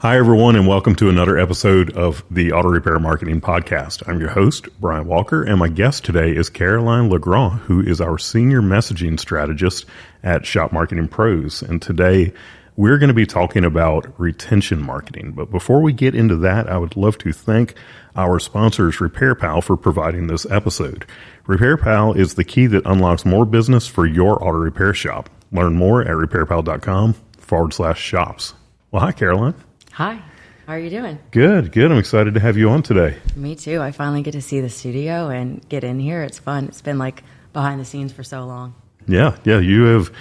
Hi, everyone, and welcome to another episode of the Auto Repair Marketing Podcast. I'm your host, Brian Walker, and my guest today is Caroline Legrand, who is our Senior Messaging Strategist at Shop Marketing Pros. And today, we're going to be talking about retention marketing. But before we get into that, I would love to thank our sponsors, RepairPal, for providing this episode. RepairPal is the key that unlocks more business for your auto repair shop. Learn more at repairpal.com/shops. Well, hi, Caroline. Hi, how are you doing? Good. I'm excited to have you on today. Me too. I finally get to see the studio and get in here. It's fun. It's been like behind the scenes for so long. Yeah. You have,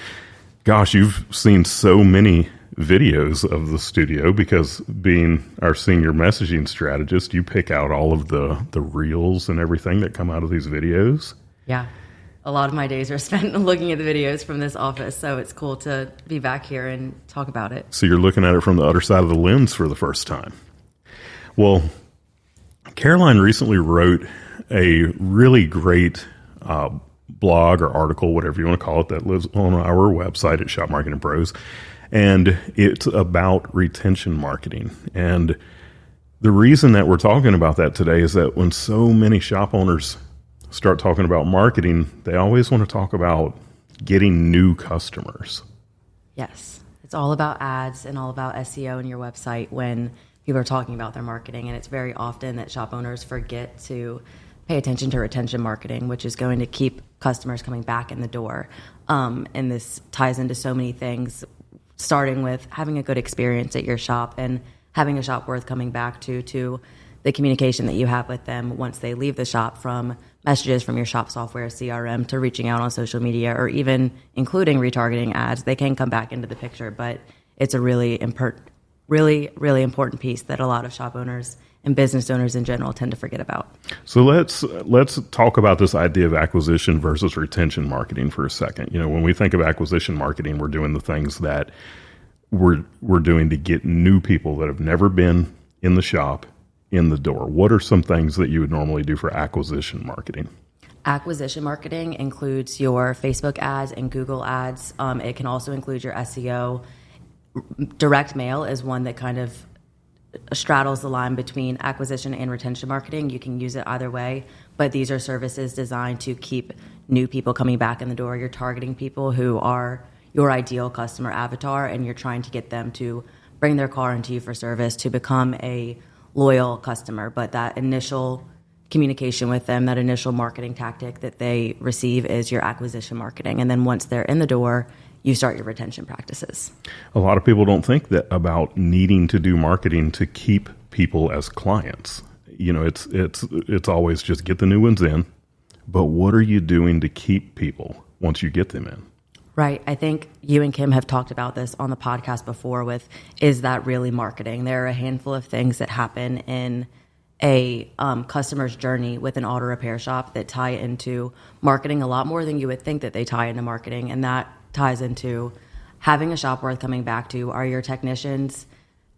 you've seen so many videos of the studio because being our senior messaging strategist, you pick out all of the reels and everything that come out of these videos. Yeah. A lot of my days are spent looking at the videos from this office, so it's cool to be back here and talk about it. So you're looking at it from the other side of the lens for the first time. Well, Caroline recently wrote a really great blog or article, whatever you want to call it, that lives on our website at Shop Marketing Pros, and it's about retention marketing. And the reason that we're talking about that today is that when so many shop owners start talking about marketing, they always want to talk about getting new customers. Yes. It's all about ads and all about SEO in your website when people are talking about their marketing. And it's very often that shop owners forget to pay attention to retention marketing, which is going to keep customers coming back in the door. And this ties into so many things, starting with having a good experience at your shop and having a shop worth coming back to the communication that you have with them once they leave the shop, from messages from your shop software, CRM, to reaching out on social media, or even including retargeting ads. They can come back into the picture, but it's a really important piece that a lot of shop owners and business owners in general tend to forget about. So let's talk about this idea of acquisition versus retention marketing for a second. You know, when we think of acquisition marketing, we're doing the things that we're doing to get new people that have never been in the shop in the door. What are some things that you would normally do for acquisition marketing? Acquisition marketing includes your Facebook ads and Google ads. It can also include your SEO. Direct mail is one that kind of straddles the line between acquisition and retention marketing. You can use it either way, but these are services designed to keep new people coming back in the door. You're targeting people who are your ideal customer avatar, and you're trying to get them to bring their car into you for service, to become a loyal customer. But that initial communication with them, that initial marketing tactic that they receive, is your acquisition marketing. And then once they're in the door, you start your retention practices. A lot of people don't think that about needing to do marketing to keep people as clients. You know, it's always just get the new ones in, but what are you doing to keep people once you get them in? Right. I think you and Kim have talked about this on the podcast before with, is that really marketing? There are a handful of things that happen in a customer's journey with an auto repair shop that tie into marketing a lot more than you would think that they tie into marketing. And that ties into having a shop worth coming back to. Are your technicians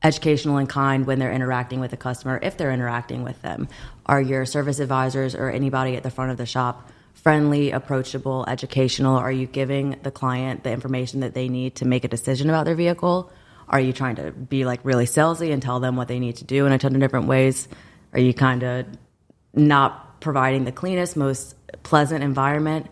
educational and kind when they're interacting with the customer, if they're interacting with them? Are your service advisors or anybody at the front of the shop friendly, approachable, educational? Are you giving the client the information that they need to make a decision about their vehicle? Are you trying to be like really salesy and tell them what they need to do in a ton of different ways? Are you kind of not providing the cleanest, most pleasant environment?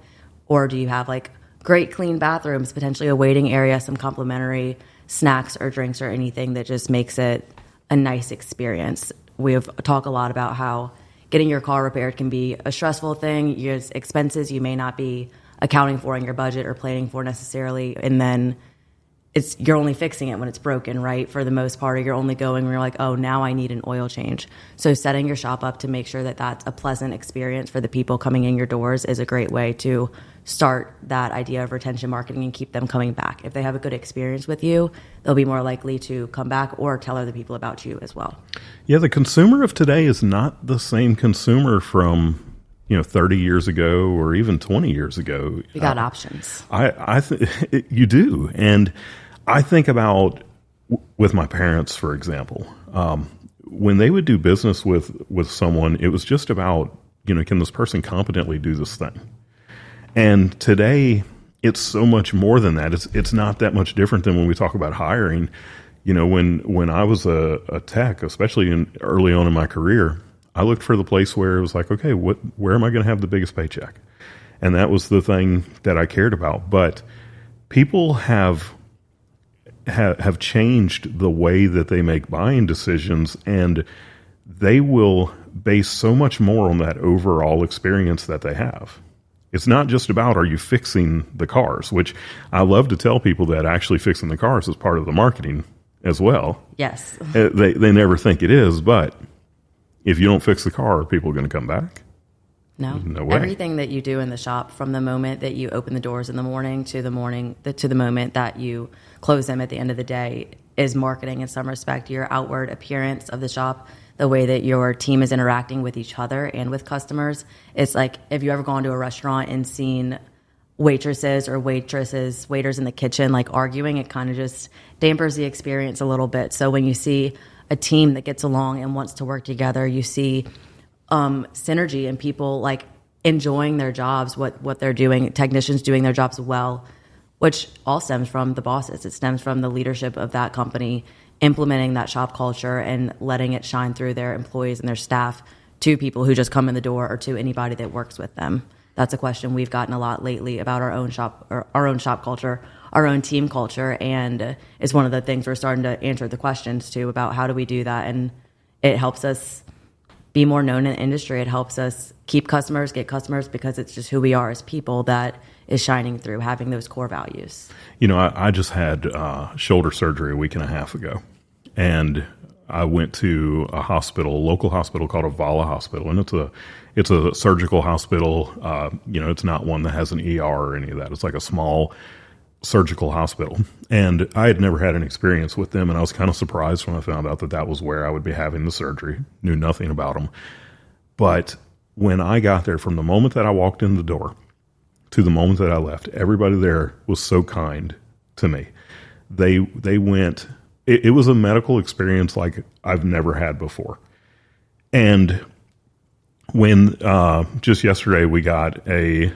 Or do you have like great clean bathrooms, potentially a waiting area, some complimentary snacks or drinks or anything that just makes it a nice experience? We've talked a lot about how getting your car repaired can be a stressful thing. There's expenses you may not be accounting for in your budget or planning for necessarily. And then you're only fixing it when it's broken, right? For the most part, or you're only going when you're like, oh, now I need an oil change. So setting your shop up to make sure that that's a pleasant experience for the people coming in your doors is a great way to start that idea of retention marketing and keep them coming back. If they have a good experience with you, they'll be more likely to come back or tell other people about you as well. Yeah, the consumer of today is not the same consumer from 30 years ago or even 20 years ago. You got options. I think you do. And I think about with my parents, for example, when they would do business with someone, it was just about, can this person competently do this thing? And today it's so much more than that. It's not that much different than when we talk about hiring. When I was a tech, especially early on in my career, I looked for the place where it was like, okay, where am I going to have the biggest paycheck? And that was the thing that I cared about. But people have changed the way that they make buying decisions, and they will base so much more on that overall experience that they have. It's not just about, are you fixing the cars, which I love to tell people that actually fixing the cars is part of the marketing as well. Yes. They never think it is, but if you don't fix the car, are people going to come back? No. No way. Everything that you do in the shop, from the moment that you open the doors in the morning to the moment that you close them at the end of the day, is marketing in some respect. Your outward appearance of the shop, the way that your team is interacting with each other and with customers. It's like, if you ever gone to a restaurant and seen waiters in the kitchen like arguing, it kind of just dampers the experience a little bit. So when you see a team that gets along and wants to work together, you see synergy and people like enjoying their jobs, what they're doing, technicians doing their jobs well, which all stems from the bosses. It stems from the leadership of that company implementing that shop culture and letting it shine through their employees and their staff to people who just come in the door, or to anybody that works with them. That's a question we've gotten a lot lately about our own shop culture, our own team culture, and it's one of the things we're starting to answer the questions to about how do we do that. And it helps us be more known in the industry. It helps us keep customers, get customers, because it's just who we are as people that is shining through, having those core values. I just had shoulder surgery a week and a half ago, and I went to a local hospital called Avala Hospital, and it's a surgical hospital. It's not one that has an ER or any of that. It's like a small surgical hospital, and I had never had an experience with them, and I was kind of surprised when I found out that was where I would be having the surgery. Knew nothing about them, but when I got there, from the moment that I walked in the door to the moment that I left, everybody there was so kind to me. They went. It was a medical experience like I've never had before. And when just yesterday we got a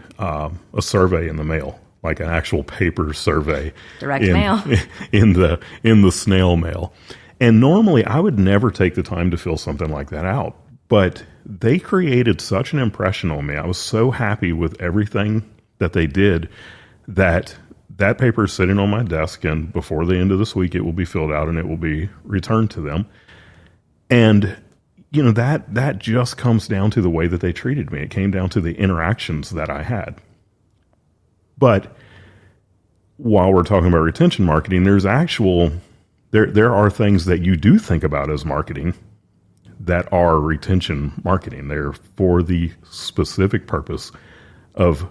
survey in the mail, like an actual paper survey, direct mail in the snail mail. And normally I would never take the time to fill something like that out, but they created such an impression on me. I was so happy with everything that they did that paper is sitting on my desk, and before the end of this week, it will be filled out and it will be returned to them. And, that just comes down to the way that they treated me. It came down to the interactions that I had. But while we're talking about retention marketing, there are things that you do think about as marketing that are retention marketing. They're for the specific purpose of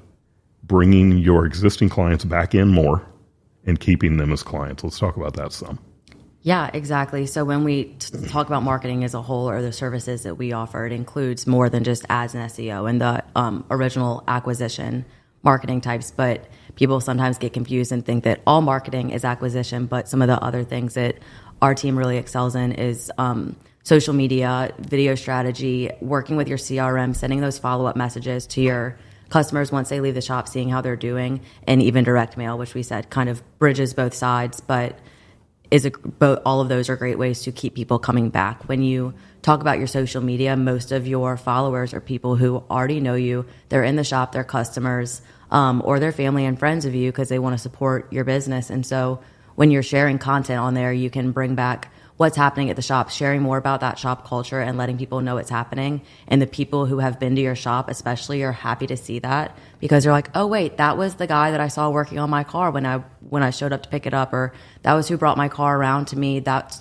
bringing your existing clients back in more and keeping them as clients. Let's talk about that some. Yeah, exactly. So when we talk about marketing as a whole, or the services that we offer, it includes more than just ads and SEO and the original acquisition marketing types. But people sometimes get confused and think that all marketing is acquisition. But some of the other things that our team really excels in is social media, video strategy, working with your CRM, sending those follow-up messages to your customers once they leave the shop, seeing how they're doing, and even direct mail, which we said kind of bridges both sides, but all of those are great ways to keep people coming back. When you talk about your social media, most of your followers are people who already know you. They're in the shop, they're customers, or they're family and friends of you because they want to support your business. And so when you're sharing content on there, you can bring back what's happening at the shop, sharing more about that shop culture and letting people know what's happening. And the people who have been to your shop especially are happy to see that, because they're like, oh wait, that was the guy that I saw working on my car when I showed up to pick it up, or that was who brought my car around to me. That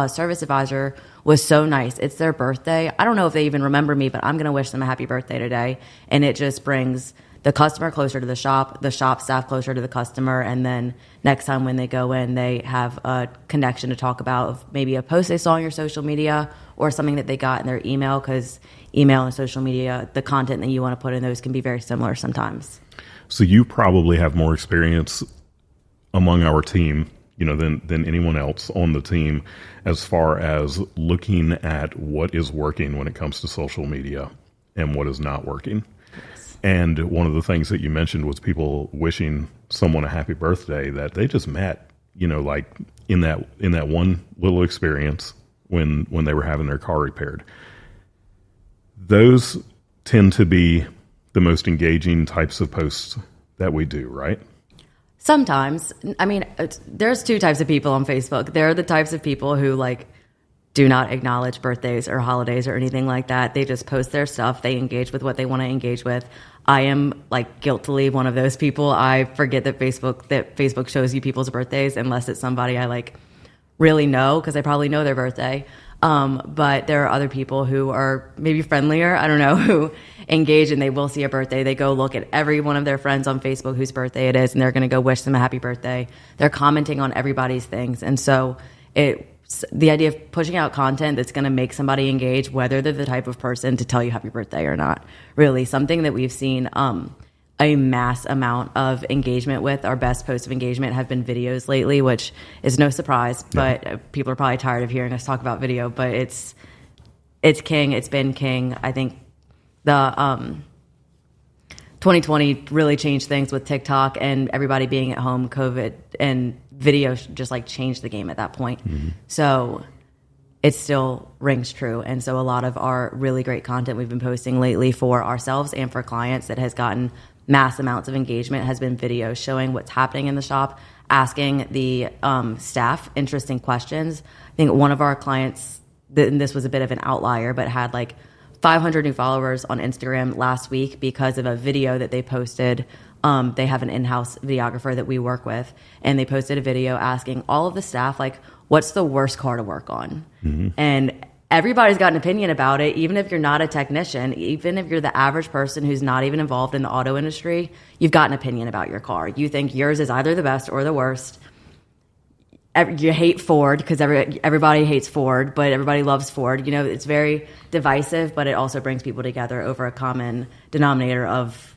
service advisor was so nice. It's their birthday. I don't know if they even remember me, but I'm going to wish them a happy birthday today. And it just brings the customer closer to the shop staff closer to the customer, and then next time when they go in, they have a connection to talk about of maybe a post they saw on your social media or something that they got in their email, because email and social media, the content that you want to put in those can be very similar sometimes. So you probably have more experience among our team, than anyone else on the team, as far as looking at what is working when it comes to social media and what is not working. And one of the things that you mentioned was people wishing someone a happy birthday that they just met like in that one little experience when they were having their car repaired. Those tend to be the most engaging types of posts that we do, right? Sometimes. I mean, there's two types of people on Facebook. There are the types of people who like do not acknowledge birthdays or holidays or anything like that. They just post their stuff. They engage with what they want to engage with. I am like guiltily one of those people. I forget that Facebook shows you people's birthdays unless it's somebody I like really know, because I probably know their birthday. But there are other people who are maybe friendlier, I don't know, who engage and they will see a birthday. They go look at every one of their friends on Facebook whose birthday it is, and they're going to go wish them a happy birthday. They're commenting on everybody's things. And so the idea of pushing out content that's going to make somebody engage, whether they're the type of person to tell you happy birthday or not, really something that we've seen a mass amount of engagement with. Our best posts of engagement have been videos lately, which is no surprise, but people are probably tired of hearing us talk about video, but it's king. It's been king. I think the 2020 really changed things with TikTok and everybody being at home, COVID, and video just like changed the game at that point. Mm-hmm. So it still rings true. And so a lot of our really great content we've been posting lately for ourselves and for clients that has gotten mass amounts of engagement has been videos showing what's happening in the shop, asking the staff interesting questions. I think one of our clients, and this was a bit of an outlier, but had like 500 new followers on Instagram last week because of a video that they posted. They have an in-house videographer that we work with, and they posted a video asking all of the staff, like, what's the worst car to work on? Mm-hmm. And everybody's got an opinion about it, even if you're not a technician, even if you're the average person who's not even involved in the auto industry, you've got an opinion about your car. You think yours is either the best or the worst. You hate Ford because everybody hates Ford, but everybody loves Ford. It's very divisive, but it also brings people together over a common denominator of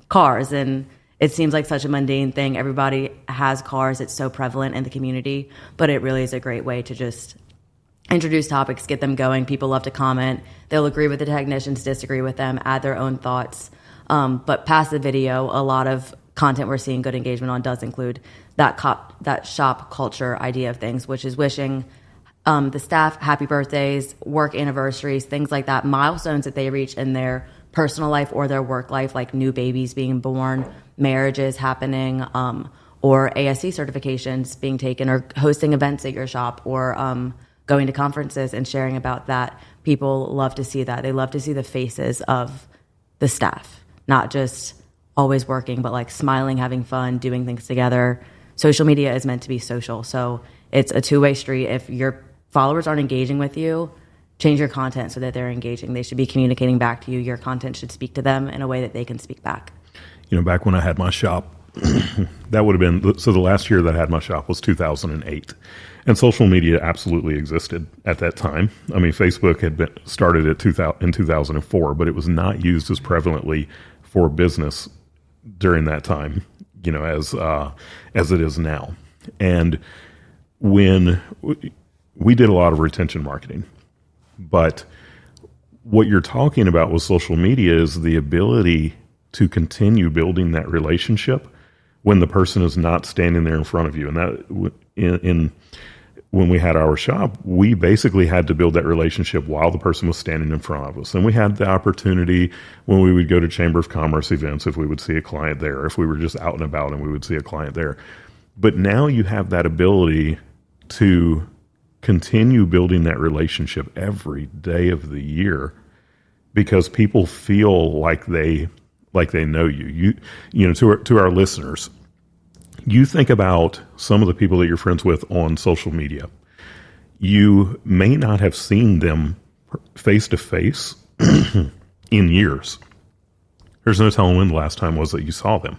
cars. And it seems like such a mundane thing. Everybody has cars. It's so prevalent in the community, but it really is a great way to just introduce topics, get them going. People love to comment. They'll agree with the technicians, disagree with them, add their own thoughts. But past the video, a lot of content we're seeing good engagement on does include that shop culture idea of things, which is wishing the staff happy birthdays, work anniversaries, things like that, milestones that they reach in their personal life or their work life, like new babies being born, marriages happening, or ASC certifications being taken, or hosting events at your shop, or going to conferences and sharing about that. People love to see that. They love to see the faces of the staff, not just always working, but like smiling, having fun, doing things together. Social media is meant to be social. So it's a two-way street. If your followers aren't engaging with you, change your content so that they're engaging. They should be communicating back to you. Your content should speak to them in a way that they can speak back. Back when I had my shop, that would have been, so the last year that I had my shop was 2008. And social media absolutely existed at that time. I mean, Facebook had been started in 2004, but it was not used as prevalently for business during that time, as it is now. And when we did a lot of retention marketing, but what you're talking about with social media is the ability to continue building that relationship when the person is not standing there in front of you. And that when we had our shop, we basically had to build that relationship while the person was standing in front of us. And we had the opportunity when we would go to Chamber of Commerce events, if we would see a client there, if we were just out and about and we would see a client there. But now you have that ability to continue building that relationship every day of the year because people feel like they know you. To our listeners, you think about some of the people that you're friends with on social media. You may not have seen them face to face in years. There's no telling when the last time was that you saw them.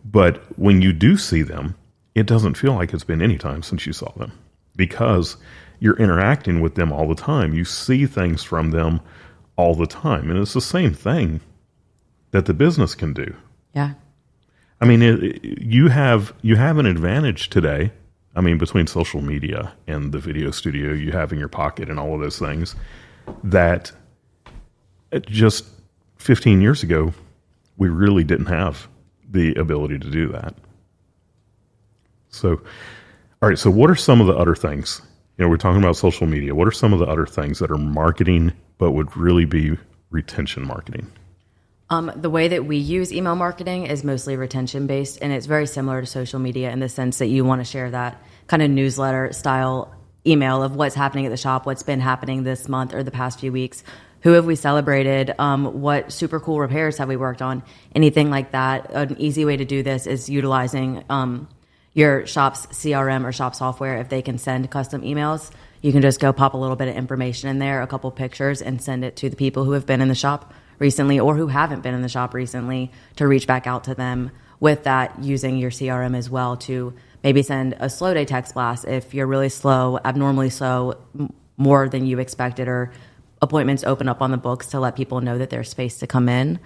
But when you do see them, it doesn't feel like it's been any time since you saw them because you're interacting with them all the time. You see things from them all the time. And it's the same thing that the business can do. Yeah. I mean, you have an advantage today. I mean, between social media and the video studio you have in your pocket and all of those things that just 15 years ago, we really didn't have the ability to do that. So All right. So what are some of the other things? We're talking about social media. What are some of the other things that are marketing, but would really be retention marketing? The way that we use email marketing is mostly retention based, and it's very similar to social media in the sense that you want to share that kind of newsletter style email of what's happening at the shop, what's been happening this month or the past few weeks, who have we celebrated, what super cool repairs have we worked on, anything like that. An easy way to do this is utilizing your shop's CRM or shop software. If they can send custom emails, you can just go pop a little bit of information in there, a couple pictures, and send it to the people who have been in the shop recently or who haven't been in the shop recently to reach back out to them with that, using your CRM as well to maybe send a slow day text blast if you're really slow, abnormally slow, more than you expected, or appointments open up on the books to let people know that there's space to come in,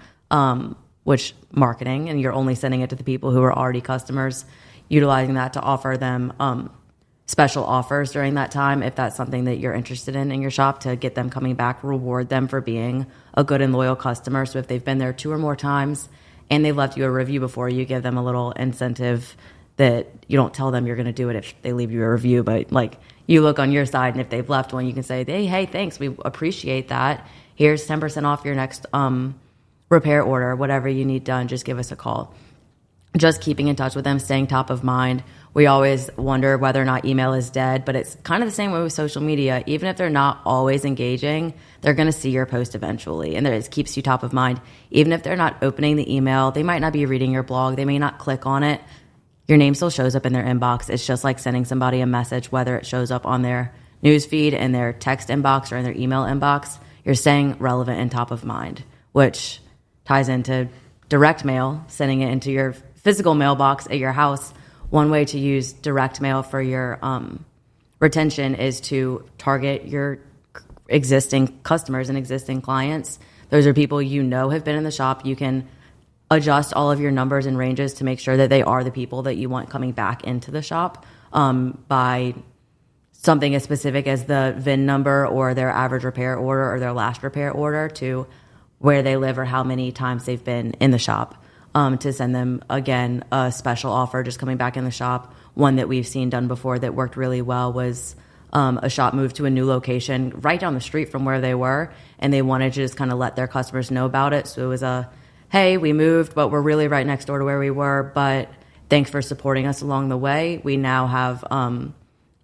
which marketing, and you're only sending it to the people who are already customers, utilizing that to offer them special offers during that time if that's something that you're interested in your shop, to get them coming back, reward them for being a good and loyal customer. So if they've been there 2 or more times and they've left you a review before, you give them a little incentive that you don't tell them you're going to do it if they leave you a review, but like you look on your side, and if they've left one, you can say, hey, thanks, we appreciate that. Here's 10% off your next repair order, whatever you need done, just give us a call. Just keeping in touch with them, staying top of mind. We always wonder whether or not email is dead, but it's kind of the same way with social media. Even if they're not always engaging, they're going to see your post eventually, and it keeps you top of mind. Even if they're not opening the email, they might not be reading your blog, they may not click on it, your name still shows up in their inbox. It's just like sending somebody a message, whether it shows up on their newsfeed, in their text inbox, or in their email inbox. You're staying relevant and top of mind, which ties into direct mail, sending it into your physical mailbox at your house. One way to use direct mail for your retention is to target your existing customers and existing clients. Those are people you know have been in the shop. You can adjust all of your numbers and ranges to make sure that they are the people that you want coming back into the shop by something as specific as the VIN number or their average repair order or their last repair order, to where they live or how many times they've been in the shop, to send them, again, a special offer just coming back in the shop. One that we've seen done before that worked really well was a shop moved to a new location right down the street from where they were, and they wanted to just kind of let their customers know about it. So it was hey, we moved, but we're really right next door to where we were, but thanks for supporting us along the way. We now have,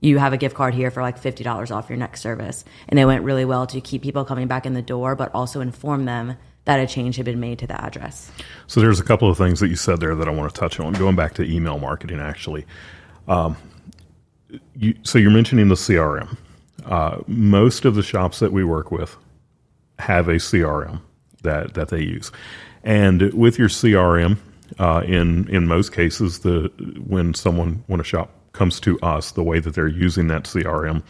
you have a gift card here for like $50 off your next service. And it went really well to keep people coming back in the door, but also inform them that a change had been made to the address. So there's a couple of things that you said there that I want to touch on, going back to email marketing, actually. So you're mentioning the CRM. Most of the shops that we work with have a CRM that they use. And with your CRM, in most cases, when a shop comes to us, the way that they're using that CRM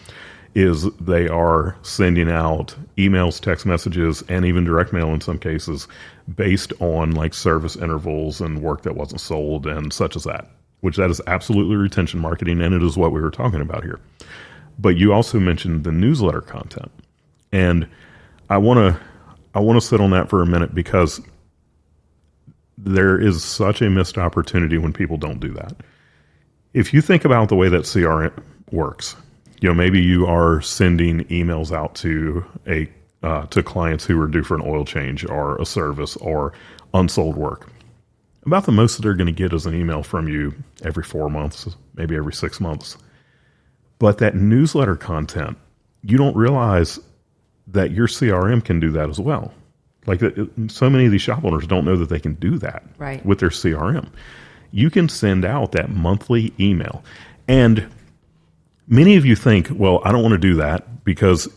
is they are sending out emails, text messages, and even direct mail in some cases based on like service intervals and work that wasn't sold and such as that, which that is absolutely retention marketing, and it is what we were talking about here. But you also mentioned the newsletter content, and I want to sit on that for a minute, because there is such a missed opportunity when people don't do that. If you think about the way that CRM works, maybe you are sending emails out to to clients who are due for an oil change or a service or unsold work. About the most that they're going to get is an email from you every 4 months, maybe every 6 months. But that newsletter content, you don't realize that your CRM can do that as well. Like so many of these shop owners don't know that they can do that right with their CRM. You can send out that monthly email. And many of you think, well, I don't want to do that, because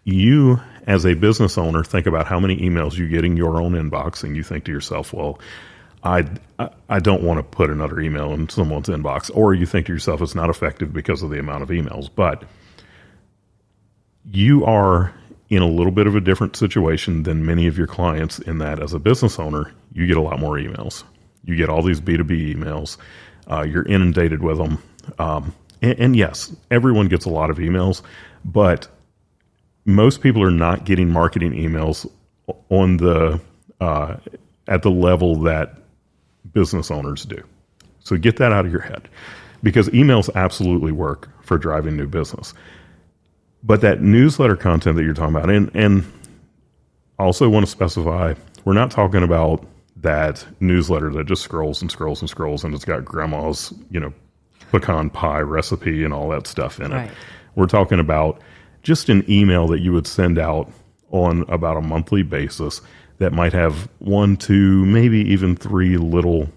you, as a business owner, think about how many emails you get in your own inbox, and you think to yourself, well, I don't want to put another email in someone's inbox. Or you think to yourself, it's not effective because of the amount of emails. But you are in a little bit of a different situation than many of your clients, in that as a business owner, you get a lot more emails. You get all these B2B emails. You're inundated with them. And yes, everyone gets a lot of emails, but most people are not getting marketing emails on at the level that business owners do. So get that out of your head, because emails absolutely work for driving new business. But that newsletter content that you're talking about, and I also want to specify, we're not talking about that newsletter that just scrolls and scrolls and scrolls and it's got grandma's, pecan pie recipe and all that stuff in it. Right. We're talking about just an email that you would send out on about a monthly basis that might have 1, 2, maybe even 3 little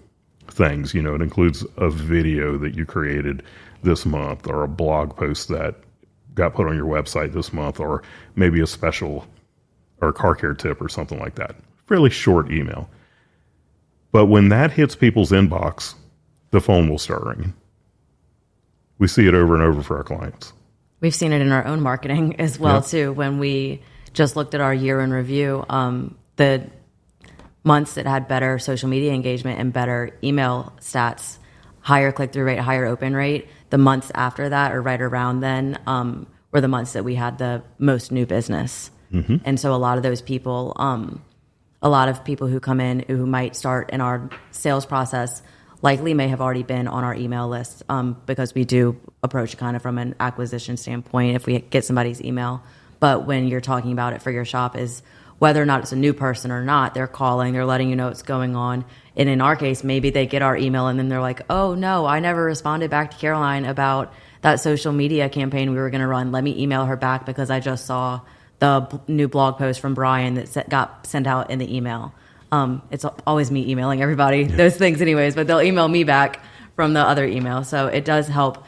things. It includes a video that you created this month, or a blog post that got put on your website this month, or maybe a special or car care tip or something like that. Fairly short email. But when that hits people's inbox, the phone will start ringing. We see it over and over for our clients. We've seen it in our own marketing as well, too. When we just looked at our year in review, the months that had better social media engagement and better email stats, higher click-through rate, higher open rate, the months after that, or right around then, were the months that we had the most new business. Mm-hmm. And so a lot of those people, a lot of people who come in who might start in our sales process likely may have already been on our email list, because we do approach kind of from an acquisition standpoint if we get somebody's email. But when you're talking about it for your shop, is whether or not it's a new person or not, they're calling, they're letting you know what's going on. And in our case, maybe they get our email and then they're like, oh no, I never responded back to Caroline about that social media campaign we were going to run. Let me email her back because I just saw the new blog post from Brian that got sent out in the email. It's always me emailing everybody those things anyways, but they'll email me back from the other email. So it does help.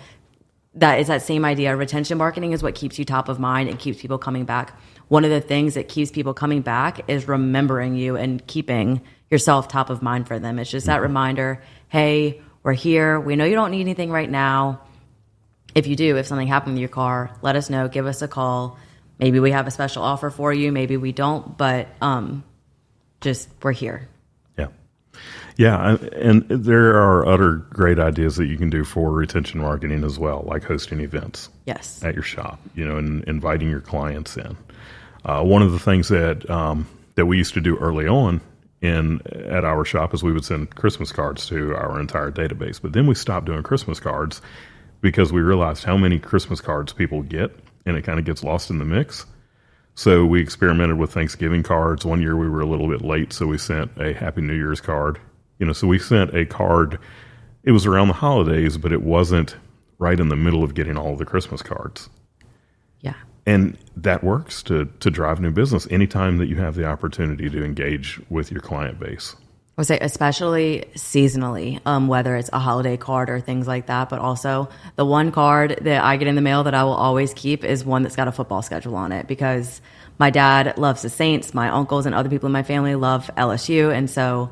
That is that same idea. Retention marketing is what keeps you top of mind and keeps people coming back. One of the things that keeps people coming back is remembering you and keeping yourself top of mind for them. It's just that reminder, hey, we're here. We know you don't need anything right now. If you do, if something happened with your car, let us know. Give us a call. Maybe we have a special offer for you. Maybe we don't, but just we're here. Yeah, and there are other great ideas that you can do for retention marketing as well, like hosting events at your shop, and inviting your clients in. One of the things that we used to do early on at our shop is we would send Christmas cards to our entire database. But then we stopped doing Christmas cards because we realized how many Christmas cards people get, and it kind of gets lost in the mix. So we experimented with Thanksgiving cards. One year we were a little bit late, so we sent a Happy New Year's card. So we sent a card. It was around the holidays, but it wasn't right in the middle of getting all of the Christmas cards. Yeah. And that works to drive new business anytime that you have the opportunity to engage with your client base. I would say especially seasonally, whether it's a holiday card or things like that, but also the one card that I get in the mail that I will always keep is one that's got a football schedule on it, because my dad loves the Saints, my uncles and other people in my family love LSU, and so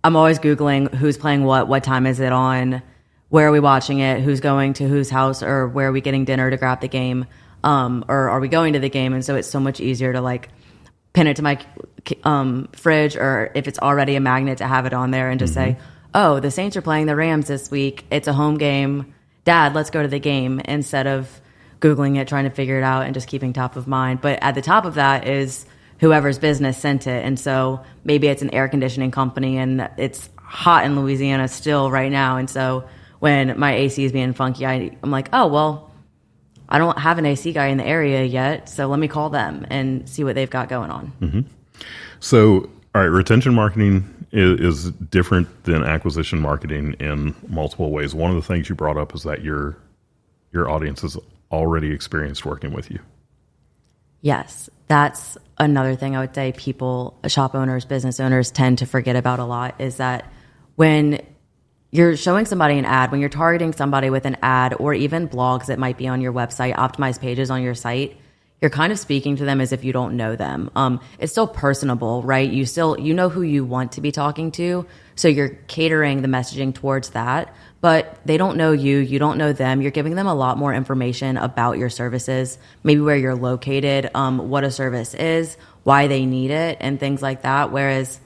I'm always Googling who's playing what time is it on, where are we watching it, who's going to whose house, or where are we getting dinner to grab the game, or are we going to the game? And so it's so much easier to pin it to my fridge, or if it's already a magnet, to have it on there and just say, oh, the Saints are playing the Rams this week. It's a home game. Dad, let's go to the game, instead of Googling it, trying to figure it out and just keeping top of mind. But at the top of that is whoever's business sent it. And so maybe it's an air conditioning company and it's hot in Louisiana still right now. And so when my AC is being funky, I'm like, oh, well, I don't have an AC guy in the area yet, so let me call them and see what they've got going on. Mm-hmm. So, all right, retention marketing is different than acquisition marketing in multiple ways. One of the things you brought up is that your audience has already experienced working with you. Yes, that's another thing I would say people, shop owners, business owners tend to forget about a lot, is that when you're showing somebody an ad, when you're targeting somebody with an ad, or even blogs that might be on your website, optimized pages on your site, you're kind of speaking to them as if you don't know them. It's still personable, right? You know who you want to be talking to, so you're catering the messaging towards that. But they don't know you, you don't know them. You're giving them a lot more information about your services, maybe where you're located, what a service is, why they need it, and things like that. Whereas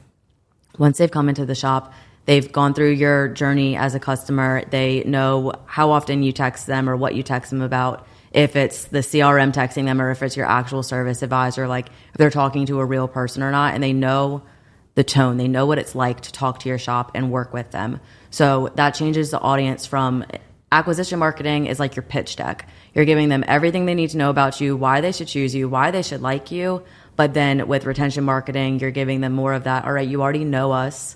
once they've come into the shop, they've gone through your journey as a customer. They know how often you text them or what you text them about. If it's the CRM texting them, or if it's your actual service advisor, if they're talking to a real person or not, and they know the tone, they know what it's like to talk to your shop and work with them. So that changes the audience from acquisition marketing is like your pitch deck. You're giving them everything they need to know about you, why they should choose you, why they should like you. But then with retention marketing, you're giving them more of that. All right, you already know us.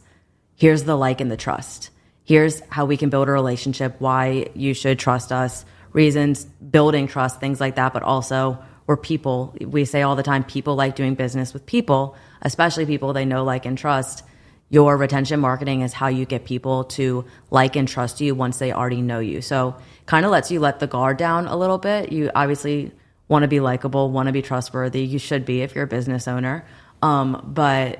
Here's the like and the trust. Here's how we can build a relationship, why you should trust us, reasons, building trust, things like that. But also, we're people. We say all the time, people like doing business with people, especially people they know, like, and trust. Your retention marketing is how you get people to like and trust you once they already know you. So kind of lets you let the guard down a little bit. You obviously want to be likable, want to be trustworthy. You should be if you're a business owner. But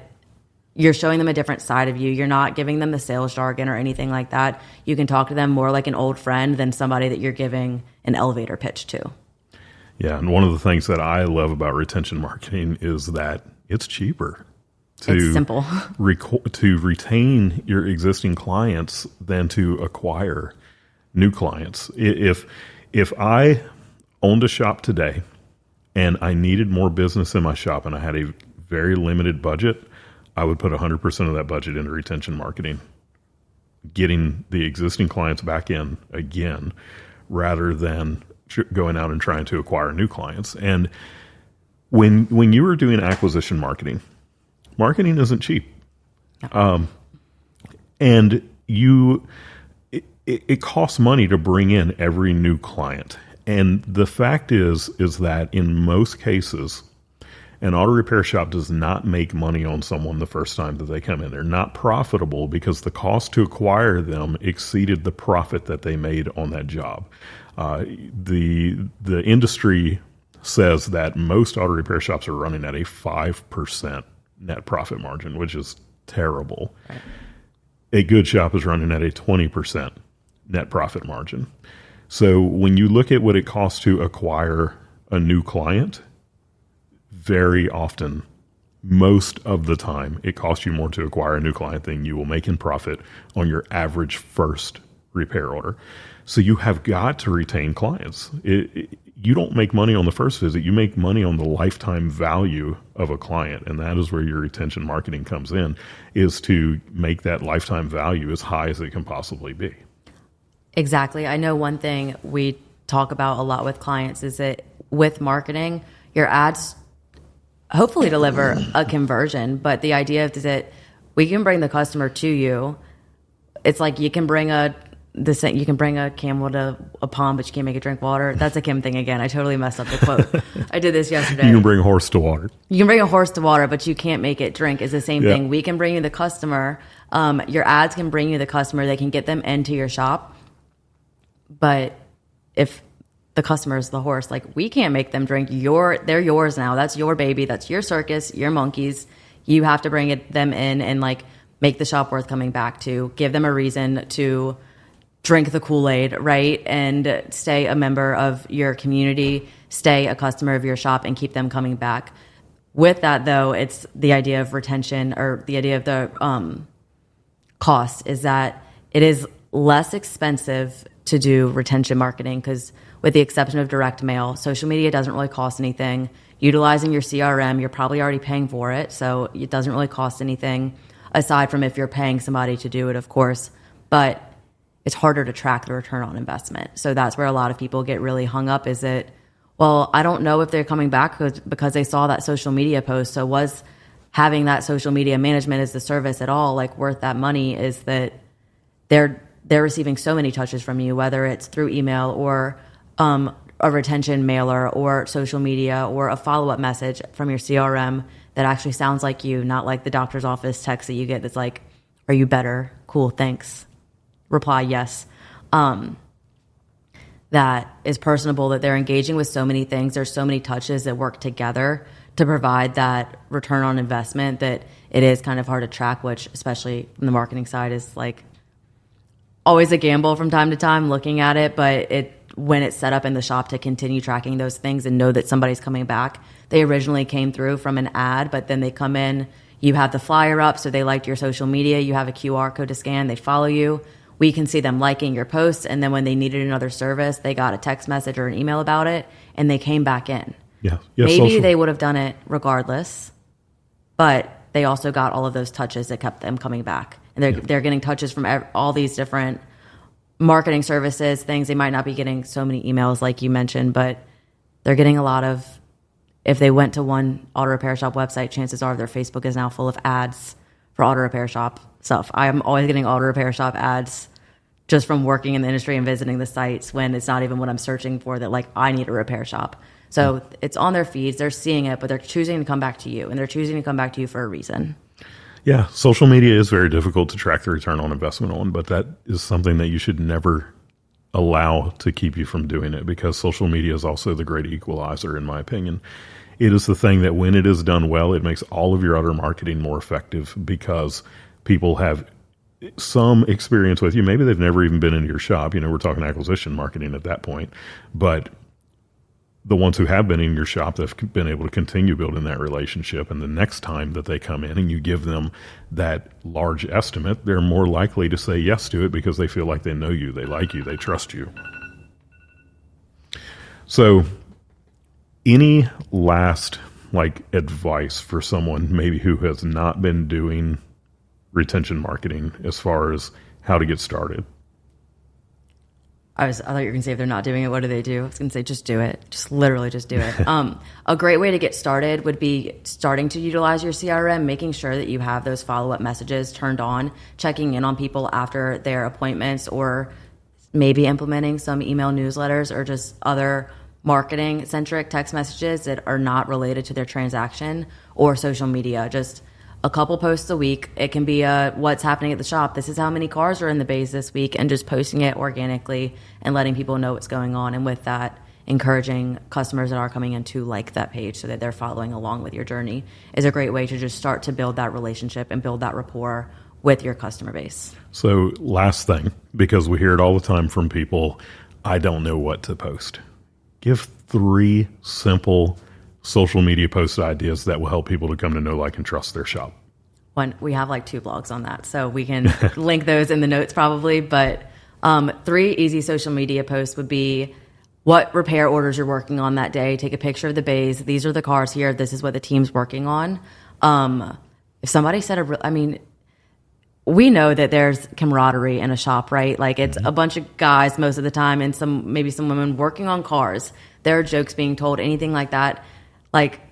you're showing them a different side of you. You're not giving them the sales jargon or anything like that. You can talk to them more like an old friend than somebody that you're giving an elevator pitch to. Yeah, and one of the things that I love about retention marketing is that it's cheaper. It's simple. To retain your existing clients than to acquire new clients. If I owned a shop today and I needed more business in my shop and I had a very limited budget, I would put 100% of that budget into retention marketing, getting the existing clients back in again, rather than going out and trying to acquire new clients. And when you are doing acquisition marketing isn't cheap. No. And it costs money to bring in every new client. And the fact is that in most cases, an auto repair shop does not make money on someone the first time that they come in. They're not profitable because the cost to acquire them exceeded the profit that they made on that job. The industry says that most auto repair shops are running at a 5% net profit margin, which is terrible. Right. A good shop is running at a 20% net profit margin. So when you look at what it costs to acquire a new client, very often, most of the time, it costs you more to acquire a new client than you will make in profit on your average first repair order. So you have got to retain clients. You don't make money on the first visit. You make money on the lifetime value of a client. And that is where your retention marketing comes in, is to make that lifetime value as high as it can possibly be. Exactly. I know one thing we talk about a lot with clients is that with marketing, your ads hopefully deliver a conversion, but the idea is that we can bring the customer to you. It's like you can bring a camel to a pond, but you can't make it drink water. That's a Kim thing again. I totally messed up the quote. I did this yesterday. You can bring a horse to water. You can bring a horse to water, but you can't make it drink. It's the same thing. We can bring you the customer. Your ads can bring you the customer. They can get them into your shop. But if the customer is the horse, like, we can't make them drink. They're yours now. That's your baby. That's your circus, your monkeys. You have to bring them in and, like, make the shop worth coming back to. Give them a reason to drink the Kool-Aid, right? And stay a member of your community, stay a customer of your shop, and keep them coming back. With that, though, it's the idea of retention, or the idea of the cost, is that it is less expensive to do retention marketing, because with the exception of direct mail, social media doesn't really cost anything. Utilizing your CRM, you're probably already paying for it, so it doesn't really cost anything, aside from if you're paying somebody to do it, of course. But it's harder to track the return on investment. So that's where a lot of people get really hung up, is that, well, I don't know if they're coming back because they saw that social media post. So was having that social media management as the service at all, like, worth that money? Is that they're receiving so many touches from you, whether it's through email or a retention mailer or social media or a follow-up message from your CRM that actually sounds like you, not like the doctor's office text that you get that's like, are you better? Cool, thanks. Reply yes. That is personable, that they're engaging with so many things. There's so many touches that work together to provide that return on investment that it is kind of hard to track, which, especially from the marketing side, is like always a gamble from time to time looking at it. But when it's set up in the shop to continue tracking those things and know that somebody's coming back, they originally came through from an ad, but then they come in, you have the flyer up, so they liked your social media, you have a QR code to scan, they follow you. We can see them liking your posts, and then when they needed another service, they got a text message or an email about it, and they came back in. Yeah, maybe social. They would have done it regardless, but they also got all of those touches that kept them coming back. And they're getting touches from all these different marketing services, things, they might not be getting so many emails like you mentioned, but they're getting a lot of, if they went to one auto repair shop website, chances are their Facebook is now full of ads for auto repair shop stuff. I'm always getting auto repair shop ads just from working in the industry and visiting the sites when it's not even what I'm searching for, that like I need a repair shop. So it's on their feeds, they're seeing it, but they're choosing to come back to you, and they're choosing to come back to you for a reason. Yeah, social media is very difficult to track the return on investment on, but that is something that you should never allow to keep you from doing it, because social media is also the great equalizer, in my opinion. It is the thing that when it is done well, it makes all of your other marketing more effective, because people have some experience with you. Maybe they've never even been into your shop. We're talking acquisition marketing at that point, but the ones who have been in your shop, they've been able to continue building that relationship. And the next time that they come in and you give them that large estimate, they're more likely to say yes to it, because they feel like they know you, they like you, they trust you. So any last advice for someone maybe who has not been doing retention marketing as far as how to get started? I thought you were going to say, if they're not doing it, what do they do? I was going to say, just do it. Just literally just do it. A great way to get started would be starting to utilize your CRM, making sure that you have those follow-up messages turned on, checking in on people after their appointments, or maybe implementing some email newsletters or just other marketing-centric text messages that are not related to their transaction, or social media. Just a couple posts a week. It can be what's happening at the shop. This is how many cars are in the bays this week, and just posting it organically and letting people know what's going on. And with that, encouraging customers that are coming in to like that page so that they're following along with your journey is a great way to just start to build that relationship and build that rapport with your customer base. So last thing, because we hear it all the time from people, I don't know what to post. Give 3 simple social media post ideas that will help people to come to know, like, and trust their shop. We have 2 blogs on that, so we can link those in the notes probably. But 3 easy social media posts would be what repair orders you're working on that day. Take a picture of the bays. These are the cars here. This is what the team's working on. If somebody said we know that there's camaraderie in a shop, right? It's a bunch of guys most of the time, and maybe some women working on cars. There are jokes being told, anything like that.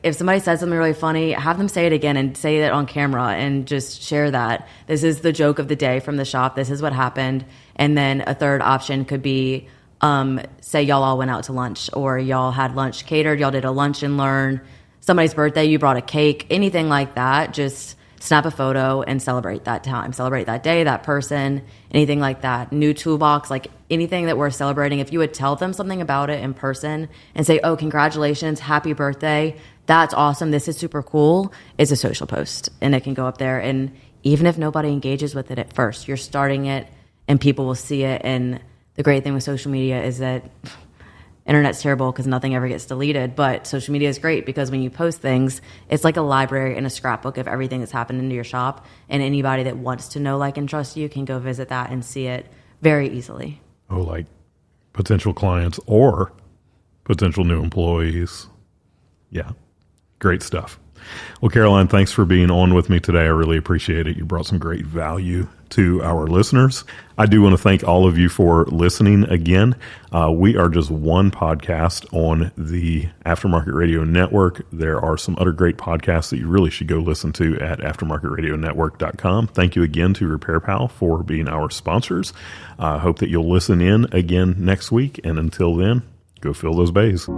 If somebody says something really funny, have them say it again and say it on camera and just share that. This is the joke of the day from the shop. This is what happened. And then a third option could be, say y'all all went out to lunch, or y'all had lunch catered. Y'all did a lunch and learn. Somebody's birthday, you brought a cake, anything like that. Just snap a photo and celebrate that time. Celebrate that day, that person, anything like that. New toolbox, anything that we're celebrating. If you would tell them something about it in person and say, oh, congratulations, happy birthday, that's awesome, this is super cool, it's a social post. And it can go up there. And even if nobody engages with it at first, you're starting it and people will see it. And the great thing with social media is that internet's terrible because nothing ever gets deleted, but social media is great because when you post things, it's like a library and a scrapbook of everything that's happened into your shop, and anybody that wants to know, like, and trust you can go visit that and see it very easily. Oh, like potential clients or potential new employees. Yeah, great stuff. Well, Caroline, thanks for being on with me today. I really appreciate it. You brought some great value to our listeners. I do want to thank all of you for listening again. We are just one podcast on the Aftermarket Radio Network. There are some other great podcasts that you really should go listen to at aftermarketradionetwork.com. Thank you again to Repair Pal for being our sponsors. I hope that you'll listen in again next week. And until then, go fill those bays.